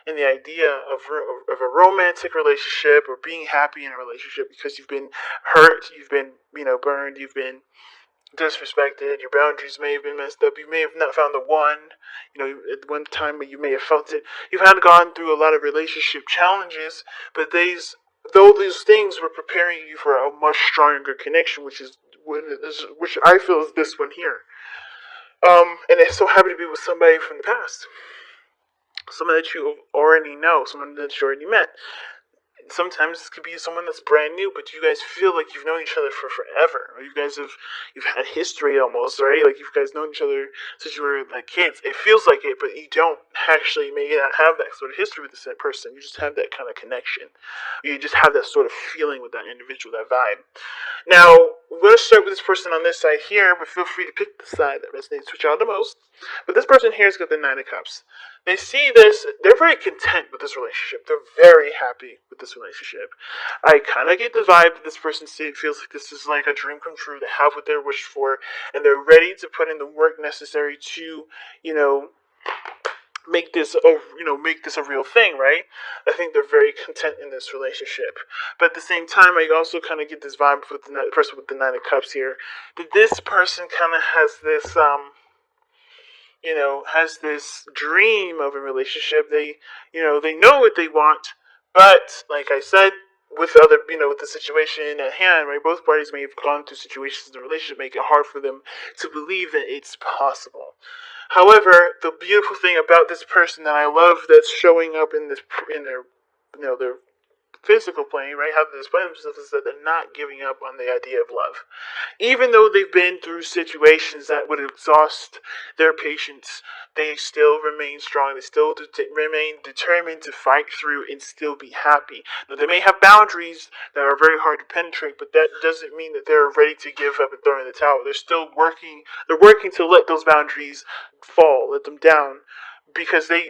in the idea of a romantic relationship or being happy in a relationship because you've been hurt, you've been, burned, you've been disrespected, your boundaries may have been messed up, you may have not found the one, at one time you may have felt it. You've had gone through a lot of relationship challenges, but though these things were preparing you for a much stronger connection, which I feel is this one here. And it's so happy to be with somebody from the past, someone that you already know, someone that you already met. Sometimes this could be someone that's brand new, but you guys feel like you've known each other for forever. Or you've had history almost, right? Like you guys known each other since you were like kids. It feels like it, but you don't actually maybe not have that sort of history with this person. You just have that kind of connection. You just have that sort of feeling with that individual, that vibe. Now, we're going to start with this person on this side here, but feel free to pick the side that resonates with y'all the most. But this person here has got the Nine of Cups. They see this, they're very content with this relationship. They're very happy with this relationship. I kind of get the vibe that this person feels like this is like a dream come true. They have what they're wished for, and they're ready to put in the work necessary to, make this a real thing, right? I think they're very content in this relationship. But at the same time, I also kind of get this vibe with the person with the Nine of Cups here, that this person kind of has this dream of a relationship. They know what they want, but like I said, with the situation at hand, right? Both parties may have gone through situations in the relationship make it hard for them to believe that it's possible. However, the beautiful thing about this person that I love that's showing up in their physical plane, right? How they display themselves is that they're not giving up on the idea of love. Even though they've been through situations that would exhaust their patience, they still remain strong. They still remain determined to fight through and still be happy. Now, they may have boundaries that are very hard to penetrate, but that doesn't mean that they're ready to give up and throw in the towel. They're still working. They're working to let those boundaries fall, let them down, because I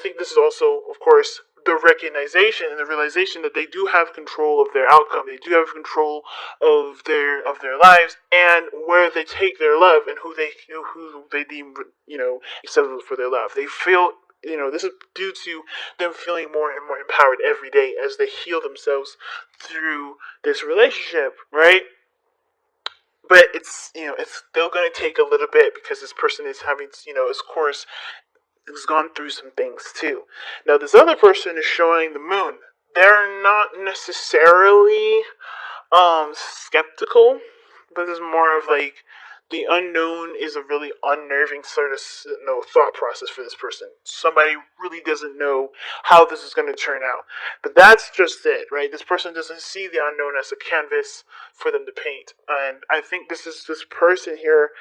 think this is also, of course, the recognition and the realization that they do have control of their outcome. They do have control of their lives and where they take their love and who they deem acceptable for their love. They feel this is due to them feeling more and more empowered every day as they heal themselves through this relationship, right? But it's still going to take a little bit because this person is having of course has gone through some things too. Now, this other person is showing the moon. They're not necessarily skeptical, but it's more of like the unknown is a really unnerving sort of thought process for this person. Somebody really doesn't know how this is going to turn out. But that's just it, right? This person doesn't see the unknown as a canvas for them to paint. And I think this person here,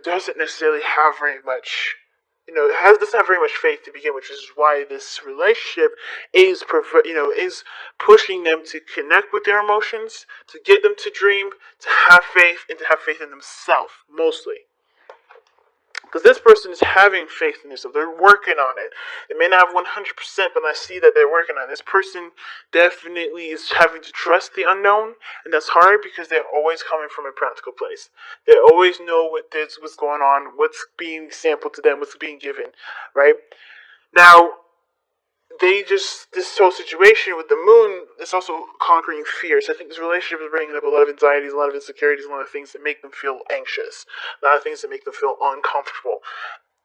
doesn't necessarily have very much doesn't have very much faith to begin, which is why this relationship is pushing them to connect with their emotions, to get them to dream, to have faith, and to have faith in themselves, mostly. Because this person is having faith in themselves. They're working on it. They may not have 100%, but I see that they're working on it. This person definitely is having to trust the unknown, and that's hard because they're always coming from a practical place. They always know what's going on, what's being sampled to them, what's being given, right? Now, this whole situation with the moon is also conquering fears. I think this relationship is bringing up a lot of anxieties, a lot of insecurities, a lot of things that make them feel anxious, a lot of things that make them feel uncomfortable.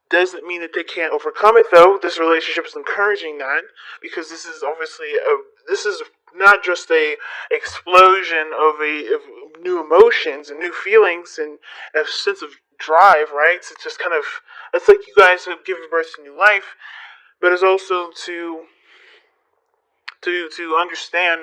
Doesn't mean that they can't overcome it, though. This relationship is encouraging that, because this is obviously this is not just a explosion of new emotions and new feelings and a sense of drive, right? It's just it's like you guys have given birth to new life, but it's also to understand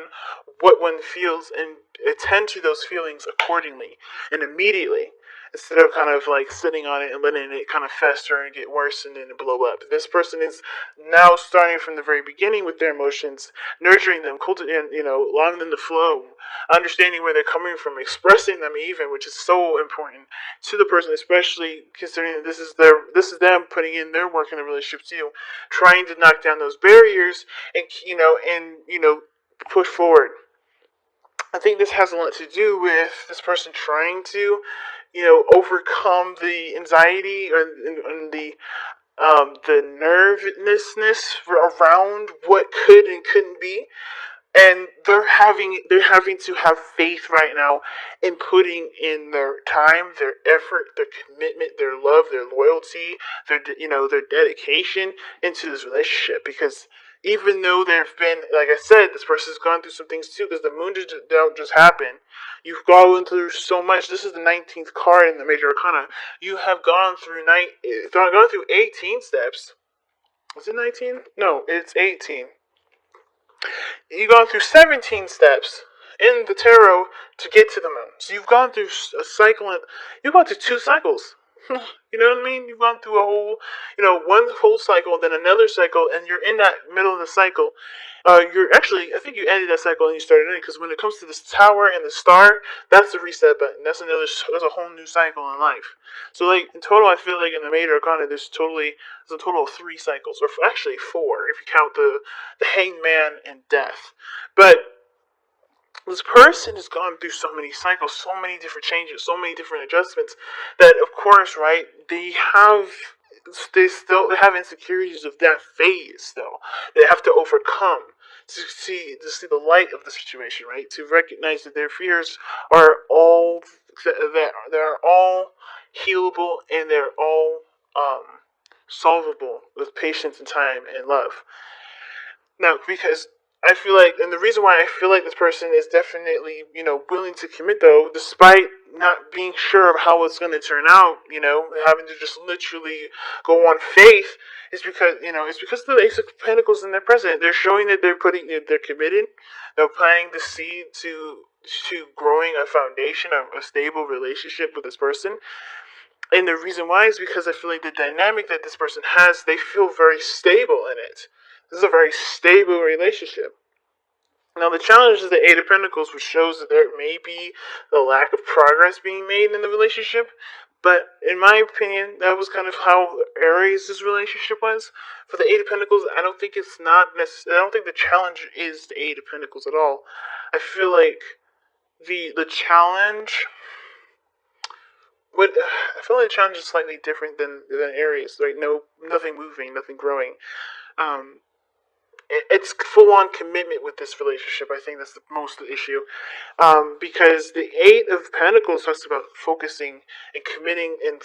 what one feels and attend to those feelings accordingly and immediately, instead of kind of like sitting on it and letting it kind of fester and get worse and then blow up. This person is now starting from the very beginning with their emotions, nurturing them, cultivating, allowing them to flow, understanding where they're coming from, expressing them even, which is so important to the person, especially considering that this is them putting in their work in the relationship too, trying to knock down those barriers and push forward. I think this has a lot to do with this person trying to, overcome the anxiety and the the nervousness around what could and couldn't be, and they're having to have faith right now in putting in their time, their effort, their commitment, their love, their loyalty, their dedication into this relationship. Because even though there've been, like I said, this person's gone through some things too. Because the moon don't just happen. You've gone through so much. This is the 19th card in the major arcana. You have gone through 18 steps. Was it 19? No, it's 18. You've gone through 17 steps in the tarot to get to the moon. So you've gone through a cycle, you've gone through 2 cycles. You know what I mean? You've gone through one whole cycle, then another cycle, and you're in that middle of the cycle. I think you ended that cycle and you started in it, because when it comes to this tower and the star, that's the reset button. That's a whole new cycle in life. So, like, in total, I feel like in the major arcana, there's a total of 3 cycles, or actually 4, if you count the hanged man and death. But this person has gone through so many cycles, so many different changes, so many different adjustments, that of course, right, they still have insecurities of that phase, though. They have to overcome to see the light of the situation, right? To recognize that their fears are all that they're all healable, and they're all solvable with patience and time and love. Now, because I feel like, and the reason why I feel like this person is definitely, willing to commit, though, despite not being sure of how it's going to turn out, having to just literally go on faith, is because, it's because the Ace of Pentacles in their present. They're showing that they're committed. They're planting the seed to growing a foundation of a stable relationship with this person. And the reason why is because I feel like the dynamic that this person has, they feel very stable in it. This is a very stable relationship. Now, the challenge is the Eight of Pentacles, which shows that there may be the lack of progress being made in the relationship. But in my opinion, that was kind of how Aries' relationship was. For the Eight of Pentacles, I don't think I don't think the challenge is the Eight of Pentacles at all. I feel like the challenge I feel like the challenge is slightly different than Aries, right? Nothing moving, nothing growing. It's full-on commitment with this relationship. I think that's the most issue, because the Eight of Pentacles talks about focusing and committing and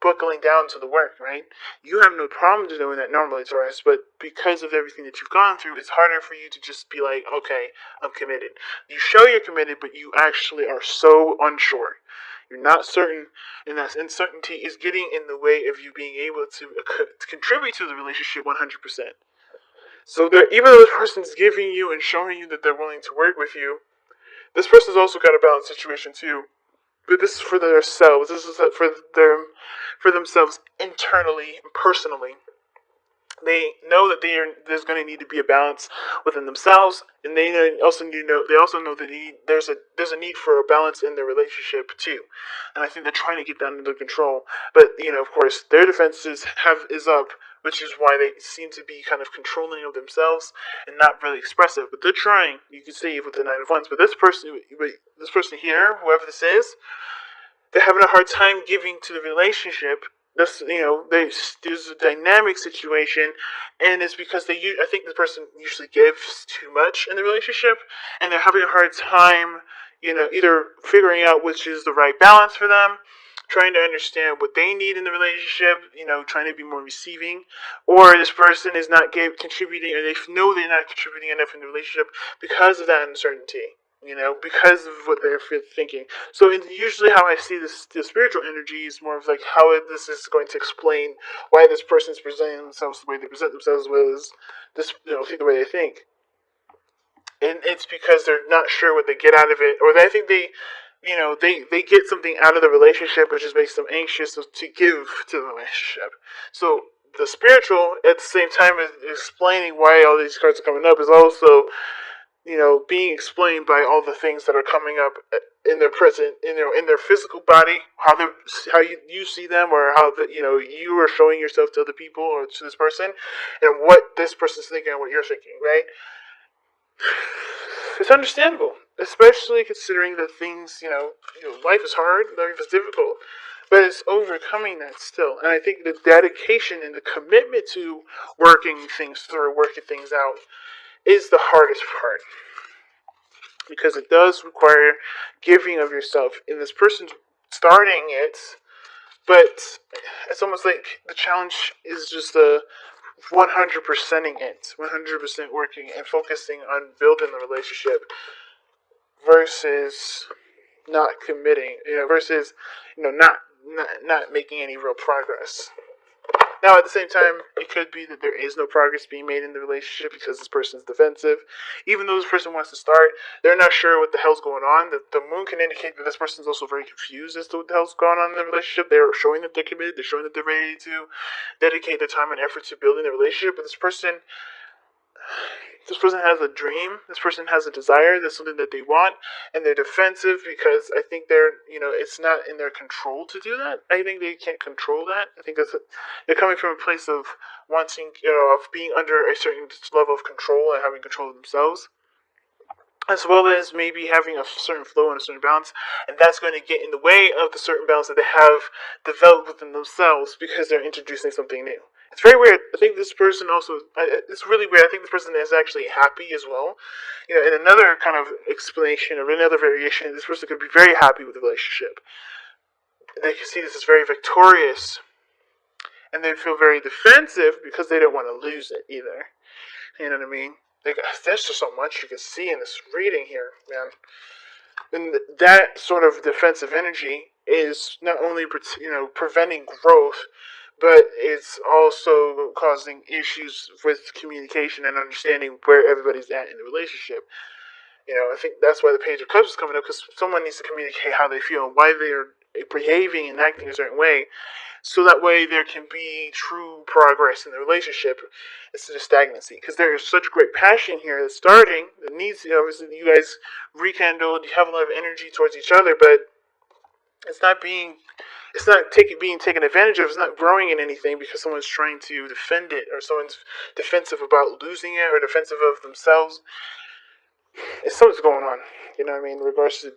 buckling down to the work. Right? You have no problem doing that normally, Taurus, but because of everything that you've gone through, it's harder for you to just be like, okay, I'm committed. You show you're committed, but you actually are so unsure. You're not certain, and that uncertainty is getting in the way of you being able to contribute to the relationship 100%. So even though this person's giving you and showing you that they're willing to work with you, this person's also got a balanced situation too. But this is for themselves. This is for themselves internally and personally. They know that there's going to need to be a balance within themselves, and they also know that there's a need for a balance in their relationship too. And I think they're trying to get that under control. But of course, their defenses is up, which is why they seem to be kind of controlling of themselves and not really expressive. But they're trying. You can see with the Nine of Wands. But this person here, whoever this is, they're having a hard time giving to the relationship. There's a dynamic situation, and it's because I think this person usually gives too much in the relationship, and they're having a hard time, either figuring out which is the right balance for them, trying to understand what they need in the relationship, trying to be more receiving, or this person is not contributing, or they know they're not contributing enough in the relationship because of that uncertainty. Because of what they're thinking. So usually how I see the spiritual energy is more of like how this is going to explain why this person is presenting themselves the way they present themselves, as well as think the way they think. And it's because they're not sure what they get out of it, or I think they get something out of the relationship, which just makes them anxious to give to the relationship. So the spiritual, at the same time as explaining why all these cards are coming up, is also being explained by all the things that are coming up in their present, in their physical body, how you see them, or how you are showing yourself to other people or to this person, and what this person's thinking and what you're thinking, right? It's understandable, especially considering that things, life is hard, life is difficult, but it's overcoming that still. And I think the dedication and the commitment to working things through, working things out, is the hardest part, because it does require giving of yourself. And this person's starting it, but it's almost like the challenge is just the 100%ing it, 100% working and focusing on building the relationship versus not committing, versus not making any real progress. Now, at the same time, it could be that there is no progress being made in the relationship because this person is defensive. Even though this person wants to start, they're not sure what the hell's going on. The moon can indicate that this person is also very confused as to what the hell's going on in the relationship. They're showing that they're committed. They're showing that they're ready to dedicate their time and effort to building the relationship. But this person has a dream. This person has a desire. That's something that they want, and they're defensive because I think it's not in their control to do that. I think they can't control that. I think they're coming from a place of wanting, of being under a certain level of control and having control of themselves, as well as maybe having a certain flow and a certain balance, and that's going to get in the way of the certain balance that they have developed within themselves because they're introducing something new. It's very weird. I think this person also, it's really weird. I think this person is actually happy as well. In another kind of explanation or another variation, this person could be very happy with the relationship. They can see this as very victorious, and they feel very defensive because they don't want to lose it either. You know what I mean? There's just so much you can see in this reading here, man. And that sort of defensive energy is not only preventing growth, but it's also causing issues with communication and understanding where everybody's at in the relationship. I think that's why the Page of Cups is coming up, because someone needs to communicate how they feel and why they're behaving and acting a certain way, so that way there can be true progress in the relationship instead of stagnancy. Because there is such great passion here that's starting, that needs, obviously you guys rekindled, you have a lot of energy towards each other, but it's not being taken advantage of. It's not growing in anything because someone's trying to defend it, or someone's defensive about losing it, or defensive of themselves. It's something's going on, you know what I mean, in regards to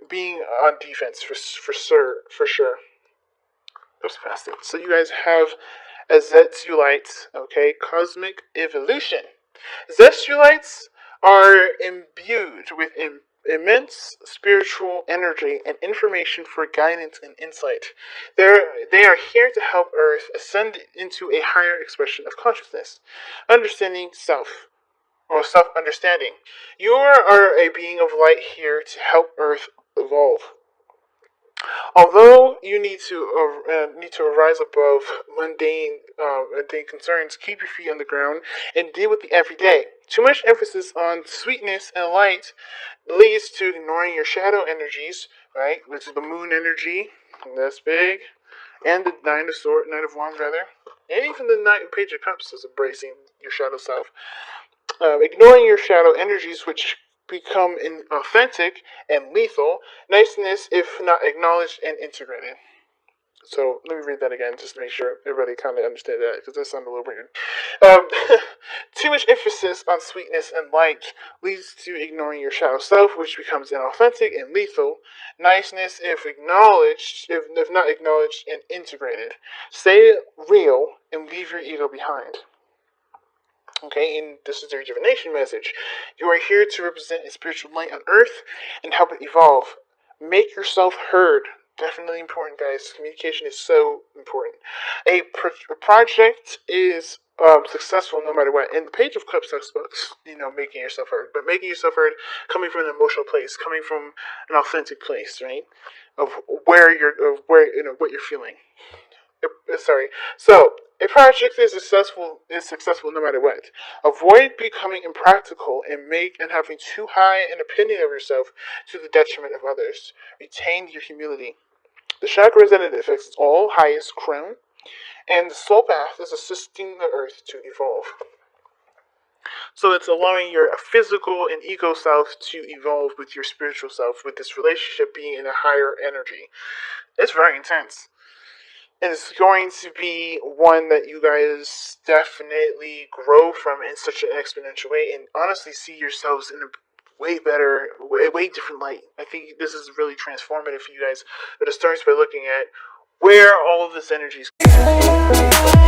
being on defense for sure. Goes past it. So you guys have a Zetsulite, okay, cosmic evolution. Zestulites are imbued with immense spiritual energy and information for guidance and insight. They are here to help Earth ascend into a higher expression of consciousness, understanding self, or self-understanding. You are a being of light here to help Earth evolve. Although you need to rise above mundane concerns, keep your feet on the ground and deal with the everyday. Too much emphasis on sweetness and light leads to ignoring your shadow energies, right? Which is the moon energy, that's big, and the Knight of Wands rather, and even the Page of Cups is embracing your shadow self. Ignoring your shadow energies, which become inauthentic and lethal. Niceness, if not acknowledged and integrated. So let me read that again, just to make sure everybody kind of understands that, because that sounded a little weird. Too much emphasis on sweetness and light leads to ignoring your shadow self, which becomes inauthentic and lethal. Niceness, if not acknowledged and integrated. Stay real and leave your ego behind. Okay, and this is the rejuvenation message. You are here to represent a spiritual light on Earth and help it evolve. Make yourself heard. Definitely important, guys. Communication is so important. A project is successful no matter what. And the Page of Cups talks about, making yourself heard. But making yourself heard coming from an emotional place, coming from an authentic place, right? Of what you're feeling. Sorry. So, a project is successful no matter what. Avoid becoming impractical and having too high an opinion of yourself to the detriment of others. Retain your humility. The chakra representative affects its all highest crown, and the soul path is assisting the earth to evolve. So it's allowing your physical and ego self to evolve with your spiritual self, with this relationship being in a higher energy. It's very intense. And it's going to be one that you guys definitely grow from in such an exponential way, and honestly see yourselves in a way different light. I think this is really transformative for you guys. But it starts by looking at where all of this energy is coming from.